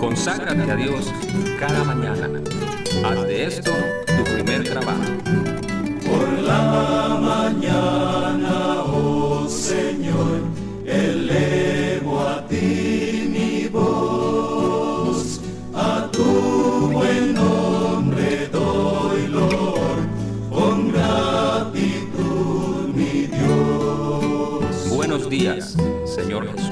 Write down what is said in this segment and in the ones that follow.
Conságrate a Dios cada mañana. Haz de esto tu primer trabajo. Por la mañana, oh Señor, elevo a ti mi voz. A tu buen nombre doy loor, con gratitud mi Dios. Buenos días, Señor Jesús.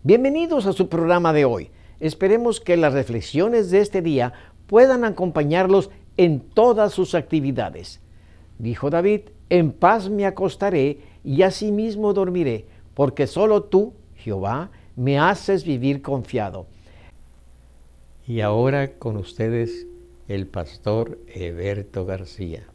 Bienvenidos a su programa de hoy. Esperemos que las reflexiones de este día puedan acompañarlos en todas sus actividades. Dijo David: en paz me acostaré y asimismo dormiré, porque solo tú, Jehová, me haces vivir confiado. Y ahora con ustedes el pastor Eberto García.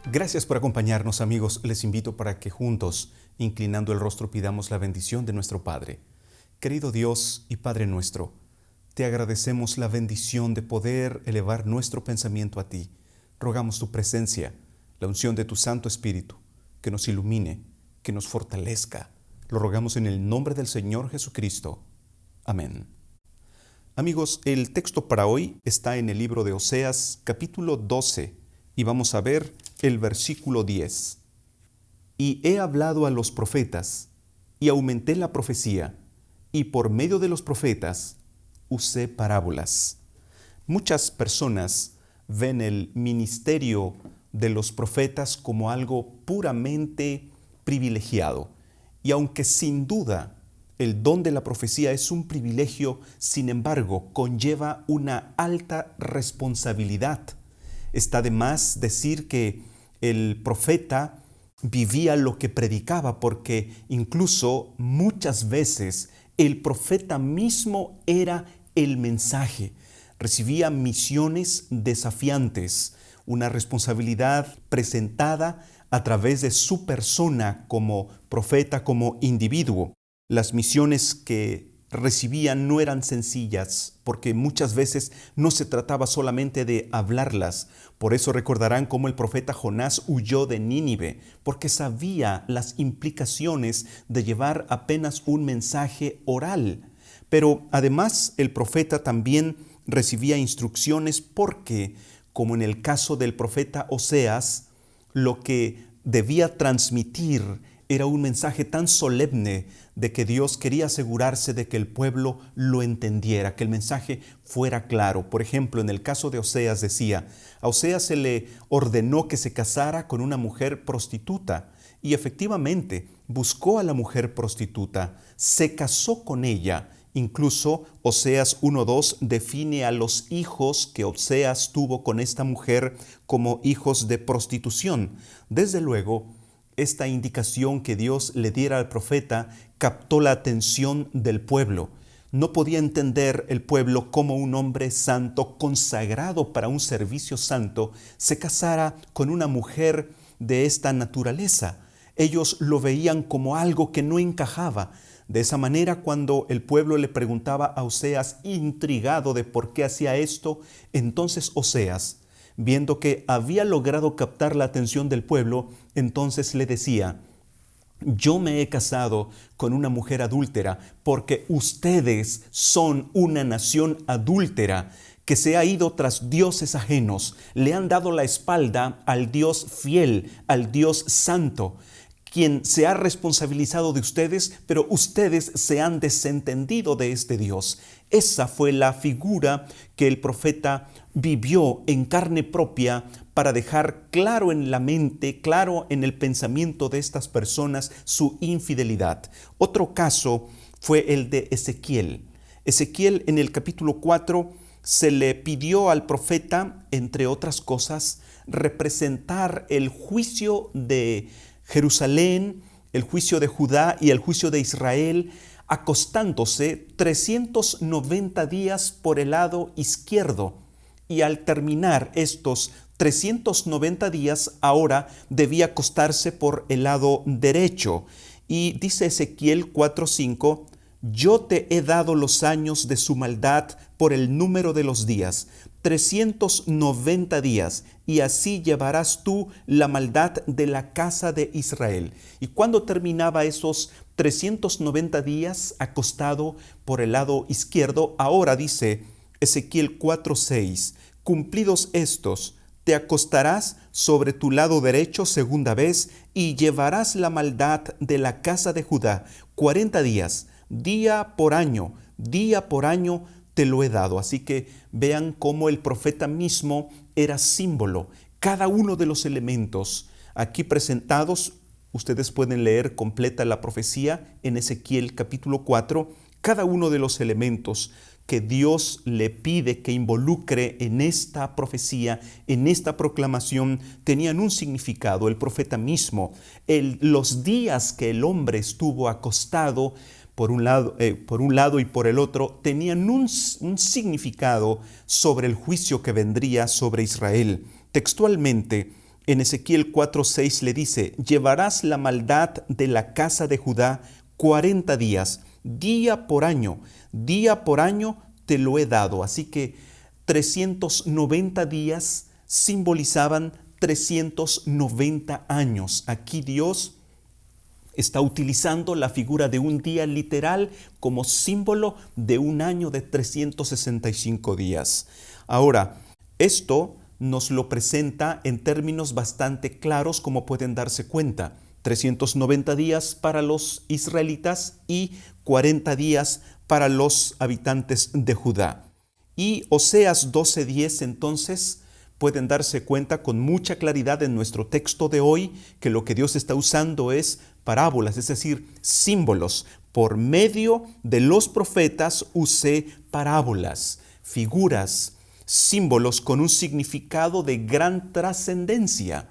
Gracias por acompañarnos, amigos. Les invito para que juntos, inclinando el rostro, pidamos la bendición de nuestro Padre. Querido Dios y Padre nuestro, te agradecemos la bendición de poder elevar nuestro pensamiento a ti. Rogamos tu presencia, la unción de tu Santo Espíritu, que nos ilumine, que nos fortalezca. Lo rogamos en el nombre del Señor Jesucristo. Amén. Amigos, el texto para hoy está en el libro de Oseas, capítulo 12, y vamos a ver el versículo 10. Y he hablado a los profetas, y aumenté la profecía, y por medio de los profetas usé parábolas. Muchas personas ven el ministerio de los profetas como algo puramente privilegiado. Y aunque sin duda el don de la profecía es un privilegio, sin embargo, conlleva una alta responsabilidad. Está de más decir que el profeta vivía lo que predicaba, porque incluso muchas veces el profeta mismo era el mensaje. Recibía misiones desafiantes, una responsabilidad presentada a través de su persona como profeta, como individuo. Las misiones que recibían no eran sencillas, porque muchas veces no se trataba solamente de hablarlas. Por eso recordarán cómo el profeta Jonás huyó de Nínive, porque sabía las implicaciones de llevar apenas un mensaje oral. Pero además el profeta también recibía instrucciones porque, como en el caso del profeta Oseas, lo que debía transmitir era un mensaje tan solemne de que Dios quería asegurarse de que el pueblo lo entendiera, que el mensaje fuera claro. Por ejemplo, en el caso de Oseas decía: a Oseas se le ordenó que se casara con una mujer prostituta, y efectivamente buscó a la mujer prostituta, se casó con ella. Incluso Oseas 1:2 define a los hijos que Oseas tuvo con esta mujer como hijos de prostitución. Desde luego, esta indicación que Dios le diera al profeta captó la atención del pueblo. No podía entender el pueblo cómo un hombre santo, consagrado para un servicio santo, se casara con una mujer de esta naturaleza. Ellos lo veían como algo que no encajaba. De esa manera, cuando el pueblo le preguntaba a Oseas, intrigado de por qué hacía esto, entonces Oseas, viendo que había logrado captar la atención del pueblo, entonces le decía: yo me he casado con una mujer adúltera porque ustedes son una nación adúltera que se ha ido tras dioses ajenos, le han dado la espalda al Dios fiel, al Dios santo, quien se ha responsabilizado de ustedes, pero ustedes se han desentendido de este Dios. Esa fue la figura que el profeta vivió en carne propia para dejar claro en la mente, claro en el pensamiento de estas personas su infidelidad. Otro caso fue el de Ezequiel. Ezequiel, en el capítulo 4 se le pidió al profeta, entre otras cosas, representar el juicio de Jerusalén, el juicio de Judá y el juicio de Israel, acostándose 390 días por el lado izquierdo. Y al terminar estos 390 días, ahora debía acostarse por el lado derecho. Y dice Ezequiel 4:5: yo te he dado los años de su maldad por el número de los días, 390 días, y así llevarás tú la maldad de la casa de Israel. Y cuando terminaba esos 390 días acostado por el lado izquierdo, ahora dice Ezequiel 4:6, cumplidos estos, te acostarás sobre tu lado derecho segunda vez y llevarás la maldad de la casa de Judá 40 días, día por año te lo he dado. Así que vean cómo el profeta mismo era símbolo. Cada uno de los elementos aquí presentados, ustedes pueden leer completa la profecía en Ezequiel capítulo 4, cada uno de los elementos que Dios le pide que involucre en esta profecía, en esta proclamación, tenían un significado. El profeta mismo, los días que el hombre estuvo acostado por un lado y por el otro, tenían un significado sobre el juicio que vendría sobre Israel. Textualmente, en Ezequiel 4:6 le dice, llevarás la maldad de la casa de Judá 40 días, día por año te lo he dado. Así que 390 días simbolizaban 390 años. Aquí Dios está utilizando la figura de un día literal como símbolo de un año de 365 días. Ahora, esto nos lo presenta en términos bastante claros, como pueden darse cuenta. 390 días para los israelitas y 40 días para los habitantes de Judá. Y Oseas 12:10 entonces pueden darse cuenta con mucha claridad en nuestro texto de hoy que lo que Dios está usando es parábolas, es decir, símbolos. Por medio de los profetas usé parábolas, figuras, símbolos con un significado de gran trascendencia.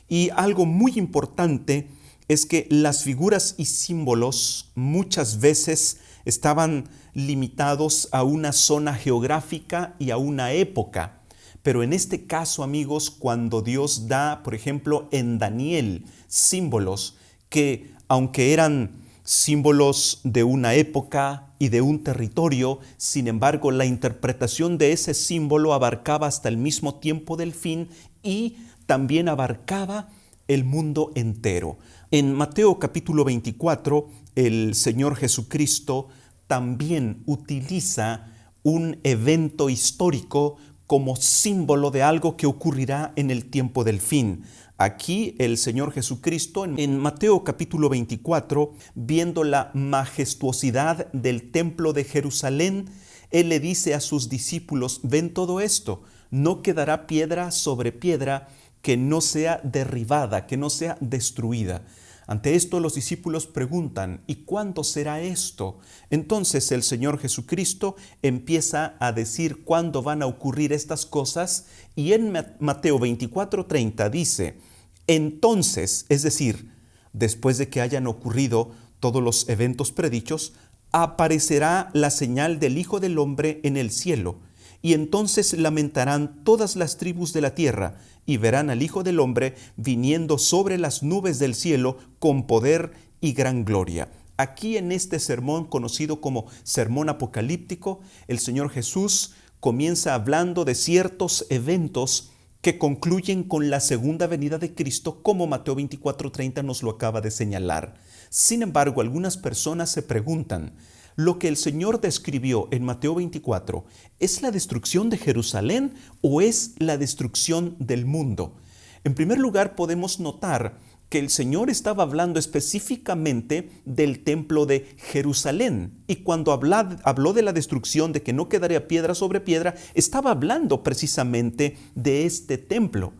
Y algo muy importante es que las figuras y símbolos muchas veces estaban limitados a una zona geográfica y a una época. Pero en este caso, amigos, cuando Dios da, por ejemplo, en Daniel, símbolos que, aunque eran símbolos de una época y de un territorio, sin embargo, la interpretación de ese símbolo abarcaba hasta el mismo tiempo del fin y también abarcaba el mundo entero. En Mateo capítulo 24, el Señor Jesucristo también utiliza un evento histórico como símbolo de algo que ocurrirá en el tiempo del fin. Aquí el Señor Jesucristo en Mateo capítulo 24, viendo la majestuosidad del templo de Jerusalén, Él le dice a sus discípulos, ven todo esto, no quedará piedra sobre piedra que no sea derribada, que no sea destruida. Ante esto los discípulos preguntan, ¿y cuándo será esto? Entonces el Señor Jesucristo empieza a decir cuándo van a ocurrir estas cosas y en Mateo 24:30 dice, entonces, es decir, después de que hayan ocurrido todos los eventos predichos, aparecerá la señal del Hijo del Hombre en el cielo, y entonces lamentarán todas las tribus de la tierra, y verán al Hijo del Hombre viniendo sobre las nubes del cielo con poder y gran gloria. Aquí en este sermón conocido como sermón apocalíptico, el Señor Jesús comienza hablando de ciertos eventos que concluyen con la segunda venida de Cristo, como Mateo 24:30 nos lo acaba de señalar. Sin embargo, algunas personas se preguntan, ¿lo que el Señor describió en Mateo 24 es la destrucción de Jerusalén o es la destrucción del mundo? En primer lugar, podemos notar que el Señor estaba hablando específicamente del templo de Jerusalén. Y cuando habló de la destrucción, de que no quedaría piedra sobre piedra, estaba hablando precisamente de este templo.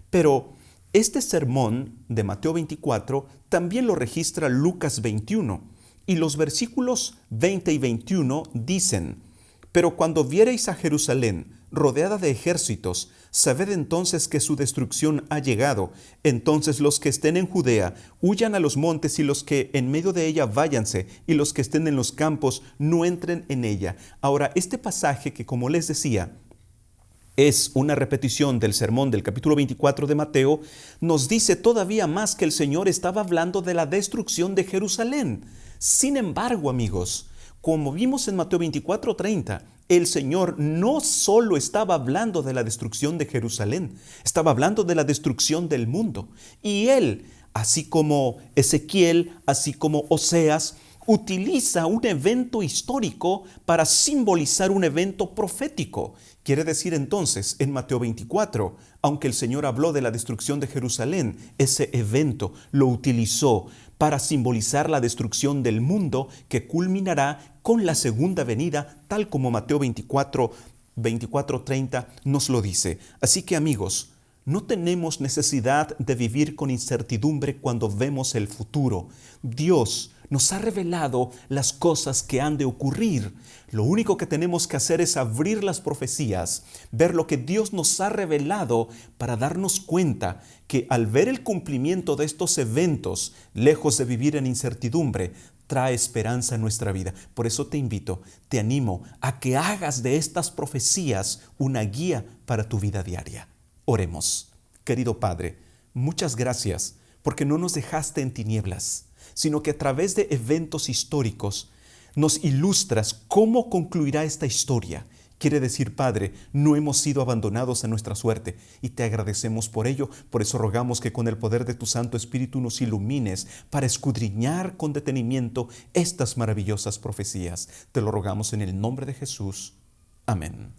Pero este sermón de Mateo 24 también lo registra Lucas 21. Y los versículos 20 y 21 dicen, pero cuando viereis a Jerusalén rodeada de ejércitos, sabed entonces que su destrucción ha llegado. Entonces los que estén en Judea huyan a los montes, y los que en medio de ella váyanse, y los que estén en los campos no entren en ella. Ahora, este pasaje que, como les decía, es una repetición del sermón del capítulo 24 de Mateo, nos dice todavía más que el Señor estaba hablando de la destrucción de Jerusalén. Sin embargo, amigos, Como vimos en Mateo 24:30, el Señor no solo estaba hablando de la destrucción de Jerusalén, estaba hablando de la destrucción del mundo. Y Él, así como Ezequiel, así como Oseas, utiliza un evento histórico para simbolizar un evento profético. Quiere decir entonces, en Mateo 24, aunque el Señor habló de la destrucción de Jerusalén, ese evento lo utilizó para simbolizar la destrucción del mundo que culminará con la segunda venida, tal como Mateo 24:30 nos lo dice. Así que, amigos, no tenemos necesidad de vivir con incertidumbre cuando vemos el futuro. Dios nos ha revelado las cosas que han de ocurrir. Lo único que tenemos que hacer es abrir las profecías, ver lo que Dios nos ha revelado para darnos cuenta que al ver el cumplimiento de estos eventos, lejos de vivir en incertidumbre, trae esperanza en nuestra vida. Por eso te invito, te animo a que hagas de estas profecías una guía para tu vida diaria. Oremos. Querido Padre, muchas gracias porque no nos dejaste en tinieblas, sino que a través de eventos históricos nos ilustras cómo concluirá esta historia. Quiere decir, Padre, no hemos sido abandonados a nuestra suerte y te agradecemos por ello. Por eso rogamos que con el poder de tu Santo Espíritu nos ilumines para escudriñar con detenimiento estas maravillosas profecías. Te lo rogamos en el nombre de Jesús. Amén.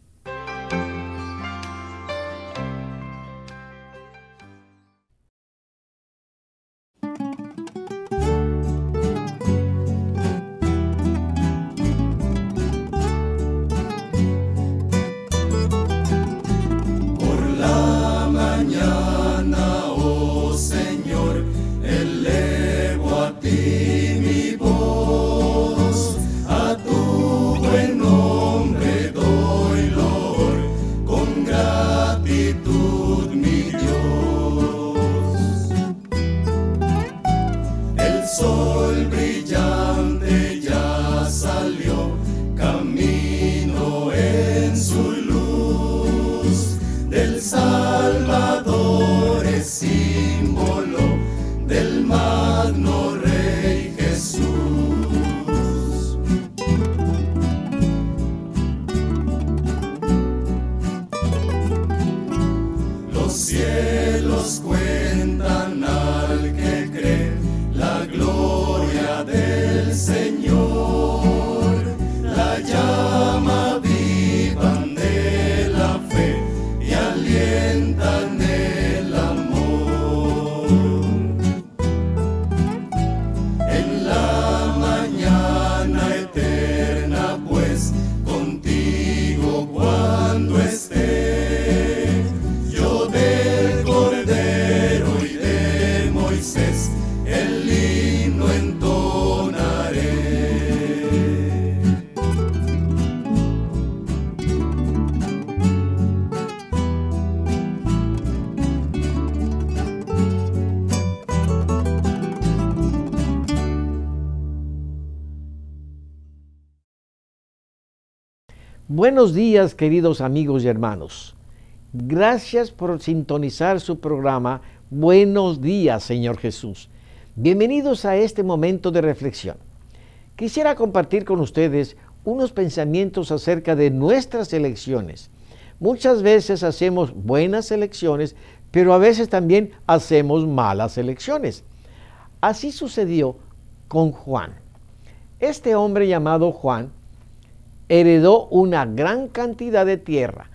Buenos días, queridos amigos y hermanos. Gracias por sintonizar su programa Buenos días, Señor Jesús. Bienvenidos a este momento de reflexión. Quisiera compartir con ustedes unos pensamientos acerca de nuestras elecciones. Muchas veces hacemos buenas elecciones, pero a veces también hacemos malas elecciones. Así sucedió con Juan. Este hombre llamado Juan heredó una gran cantidad de tierra,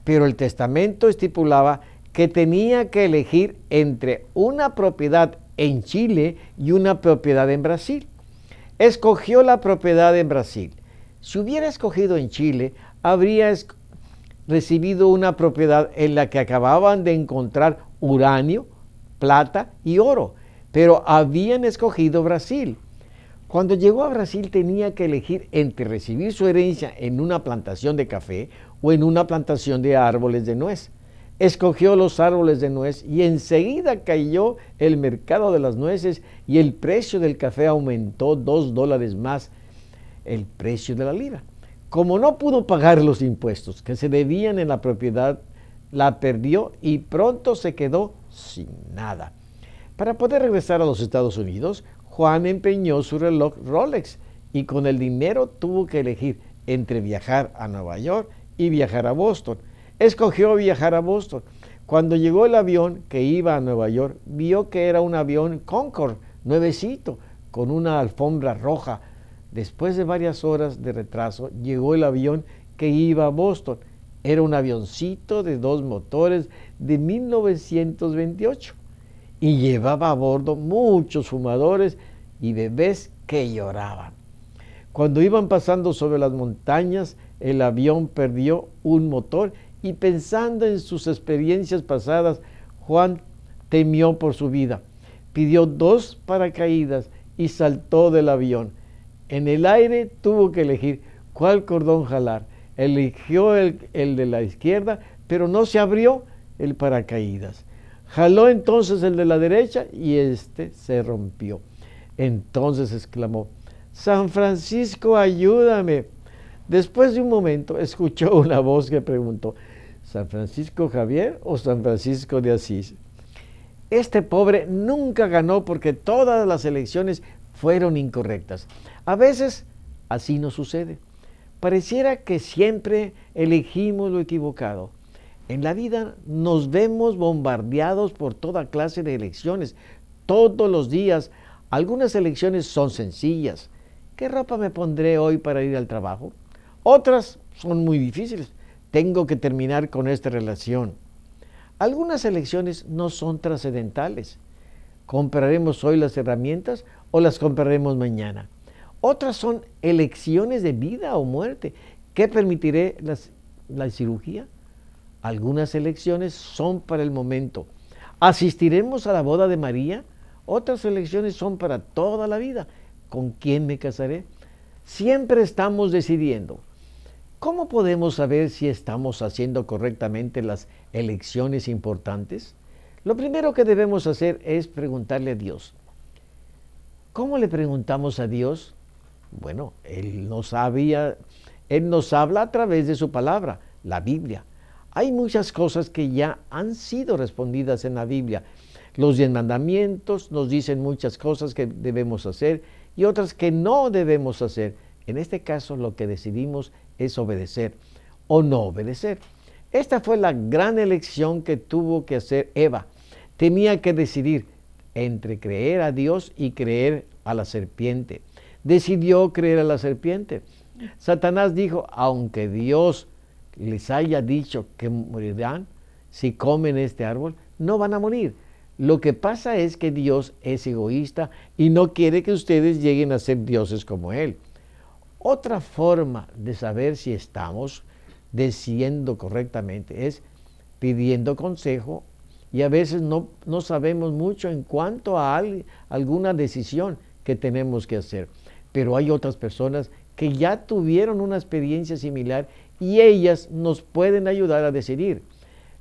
pero el testamento estipulaba que tenía que elegir entre una propiedad en Chile y una propiedad en Brasil. Escogió la propiedad en Brasil. Si hubiera escogido en Chile, habría recibido una propiedad en la que acababan de encontrar uranio, plata y oro, pero habían escogido Brasil. Cuando llegó a Brasil tenía que elegir entre recibir su herencia en una plantación de café o en una plantación de árboles de nuez. Escogió los árboles de nuez y enseguida cayó el mercado de las nueces y el precio del café aumentó $2 más el precio de la libra. Como no pudo pagar los impuestos que se debían en la propiedad, la perdió y pronto se quedó sin nada. Para poder regresar a los Estados Unidos, Juan empeñó su reloj Rolex y con el dinero tuvo que elegir entre viajar a Nueva York y viajar a Boston. Escogió viajar a Boston. Cuando llegó el avión que iba a Nueva York, vio que era un avión Concorde, nuevecito, con una alfombra roja. Después de varias horas de retraso, llegó el avión que iba a Boston. Era un avioncito de 2 motores de 1928 y llevaba a bordo muchos fumadores y bebés que lloraban. Cuando iban pasando sobre las montañas, el avión perdió un motor y pensando en sus experiencias pasadas, Juan temió por su vida. Pidió 2 paracaídas y saltó del avión. En el aire tuvo que elegir cuál cordón jalar. Eligió el de la izquierda, pero no se abrió el paracaídas. Jaló entonces el de la derecha y este se rompió. Entonces exclamó: San Francisco, ayúdame. Después de un momento escuchó una voz que preguntó: ¿San Francisco Javier o San Francisco de Asís? Este pobre nunca ganó porque todas las elecciones fueron incorrectas. A veces así nos sucede. Pareciera que siempre elegimos lo equivocado. En la vida nos vemos bombardeados por toda clase de elecciones. Todos los días, algunas elecciones son sencillas. ¿Qué ropa me pondré hoy para ir al trabajo? Otras son muy difíciles. Tengo que terminar con esta relación. Algunas elecciones no son trascendentales. ¿Compraremos hoy las herramientas o las compraremos mañana? Otras son elecciones de vida o muerte. ¿Qué permitiré la cirugía? Algunas elecciones son para el momento. ¿Asistiremos a la boda de María? Otras elecciones son para toda la vida. ¿Con quién me casaré? Siempre estamos decidiendo. ¿Cómo podemos saber si estamos haciendo correctamente las elecciones importantes? Lo primero que debemos hacer es preguntarle a Dios. ¿Cómo le preguntamos a Dios? Bueno, Él nos habla a través de su palabra, la Biblia. Hay muchas cosas que ya han sido respondidas en la Biblia. Los 10 mandamientos nos dicen muchas cosas que debemos hacer y otras que no debemos hacer. En este caso, lo que decidimos es obedecer o no obedecer. Esta fue la gran elección que tuvo que hacer Eva. Tenía que decidir entre creer a Dios y creer a la serpiente. Decidió creer a la serpiente. Satanás dijo: aunque Dios les haya dicho que morirán si comen este árbol, no van a morir. Lo que pasa es que Dios es egoísta y no quiere que ustedes lleguen a ser dioses como Él. Otra forma de saber si estamos decidiendo correctamente es pidiendo consejo, y a veces no sabemos mucho en cuanto a alguna decisión que tenemos que hacer. Pero hay otras personas que ya tuvieron una experiencia similar y ellas nos pueden ayudar a decidir.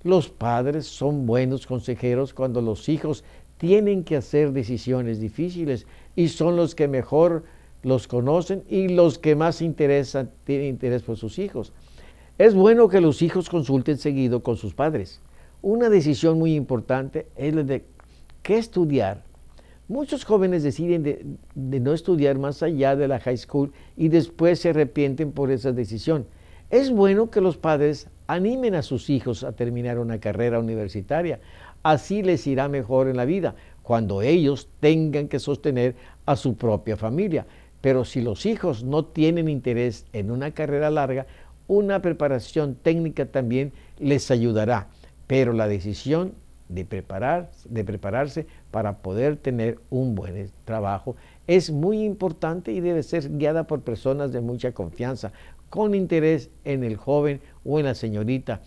Los padres son buenos consejeros cuando los hijos tienen que hacer decisiones difíciles y son los que mejor los conocen y los que más tienen interés por sus hijos. Es bueno que los hijos consulten seguido con sus padres. Una decisión muy importante es la de qué estudiar. Muchos jóvenes deciden de no estudiar más allá de la high school y después se arrepienten por esa decisión. Es bueno que los padres animen a sus hijos a terminar una carrera universitaria. Así les irá mejor en la vida cuando ellos tengan que sostener a su propia familia. Pero si los hijos no tienen interés en una carrera larga, una preparación técnica también les ayudará. Pero la decisión de prepararse para poder tener un buen trabajo es muy importante y debe ser guiada por personas de mucha confianza, con interés en el joven o en la señorita.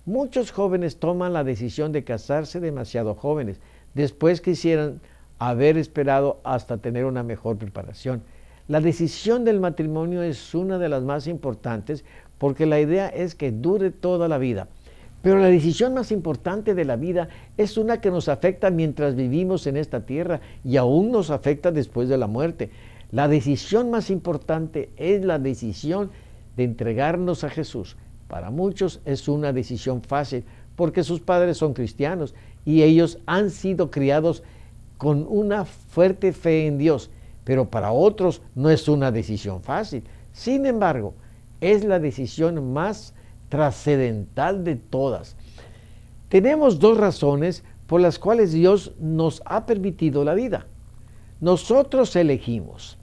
Muchos jóvenes toman la decisión de casarse demasiado jóvenes, después quisieran haber esperado hasta tener una mejor preparación. La decisión del matrimonio es una de las más importantes porque la idea es que dure toda la vida. Pero la decisión más importante de la vida es una que nos afecta mientras vivimos en esta tierra y aún nos afecta después de la muerte. La decisión más importante es la decisión de entregarnos a Jesús. Para muchos es una decisión fácil porque sus padres son cristianos y ellos han sido criados con una fuerte fe en Dios. pero para otros no es una decisión fácil. Sin embargo, es la decisión más trascendental de todas. Tenemos dos razones por las cuales Dios nos ha permitido la vida. Nosotros elegimos.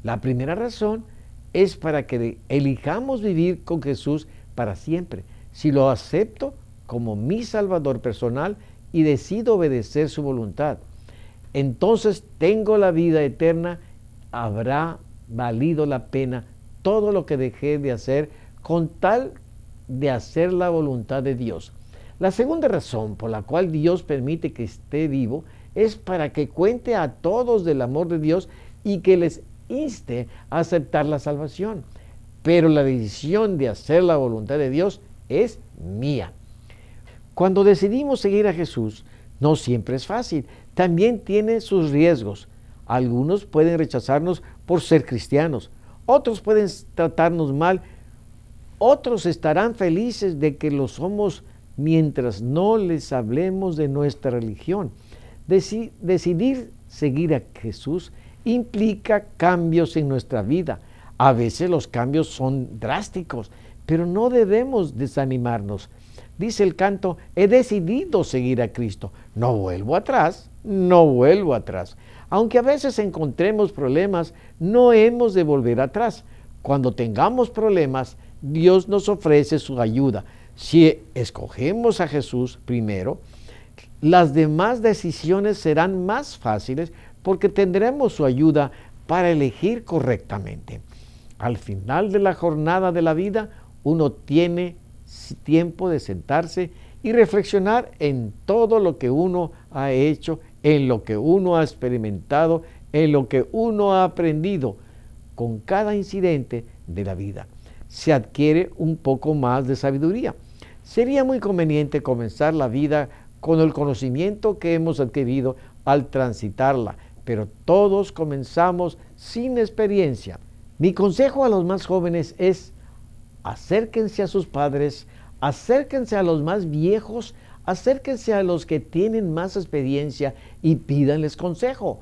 La primera razón es para que elijamos vivir con Jesús para siempre. Si lo acepto como mi Salvador personal y decido obedecer su voluntad, entonces tengo la vida eterna. Habrá valido la pena todo lo que dejé de hacer con tal de hacer la voluntad de Dios. La segunda razón por la cual Dios permite que esté vivo es para que cuente a todos del amor de Dios y que les inste a aceptar la salvación. Pero la decisión de hacer la voluntad de Dios es mía. Cuando decidimos seguir a Jesús, no siempre es fácil. También tiene sus riesgos. Algunos pueden rechazarnos por ser cristianos. Otros pueden tratarnos mal. Otros estarán felices de que lo somos mientras no les hablemos de nuestra religión. Decidir seguir a Jesús implica cambios en nuestra vida. A veces los cambios son drásticos, pero no debemos desanimarnos. Dice el canto, he decidido seguir a Cristo. No vuelvo atrás, no vuelvo atrás. Aunque a veces encontremos problemas, no hemos de volver atrás. Cuando tengamos problemas, Dios nos ofrece su ayuda. Si escogemos a Jesús primero, las demás decisiones serán más fáciles porque tendremos su ayuda para elegir correctamente. Al final de la jornada de la vida, uno tiene tiempo de sentarse y reflexionar en todo lo que uno ha hecho, en lo que uno ha experimentado, en lo que uno ha aprendido con cada incidente de la vida. Se adquiere un poco más de sabiduría. Sería muy conveniente comenzar la vida con el conocimiento que hemos adquirido al transitarla, pero todos comenzamos sin experiencia. Mi consejo a los más jóvenes es: acérquense a sus padres, acérquense a los más viejos, acérquense a los que tienen más experiencia y pídanles consejo.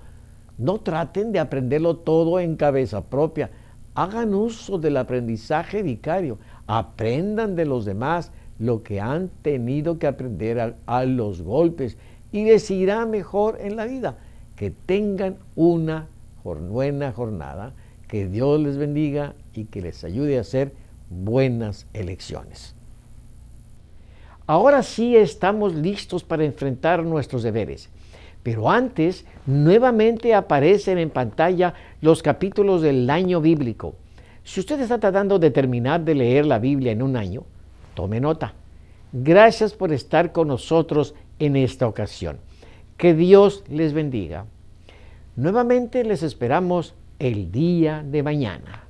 No traten de aprenderlo todo en cabeza propia. Hagan uso del aprendizaje vicario. Aprendan de los demás lo que han tenido que aprender a los golpes y les irá mejor en la vida. Que tengan una buena jornada, que Dios les bendiga y que les ayude a hacer buenas elecciones. Ahora sí estamos listos para enfrentar nuestros deberes. Pero antes, nuevamente aparecen en pantalla los capítulos del año bíblico. Si usted está tratando de terminar de leer la Biblia en un año, tome nota. Gracias por estar con nosotros en esta ocasión. Que Dios les bendiga. Nuevamente les esperamos el día de mañana.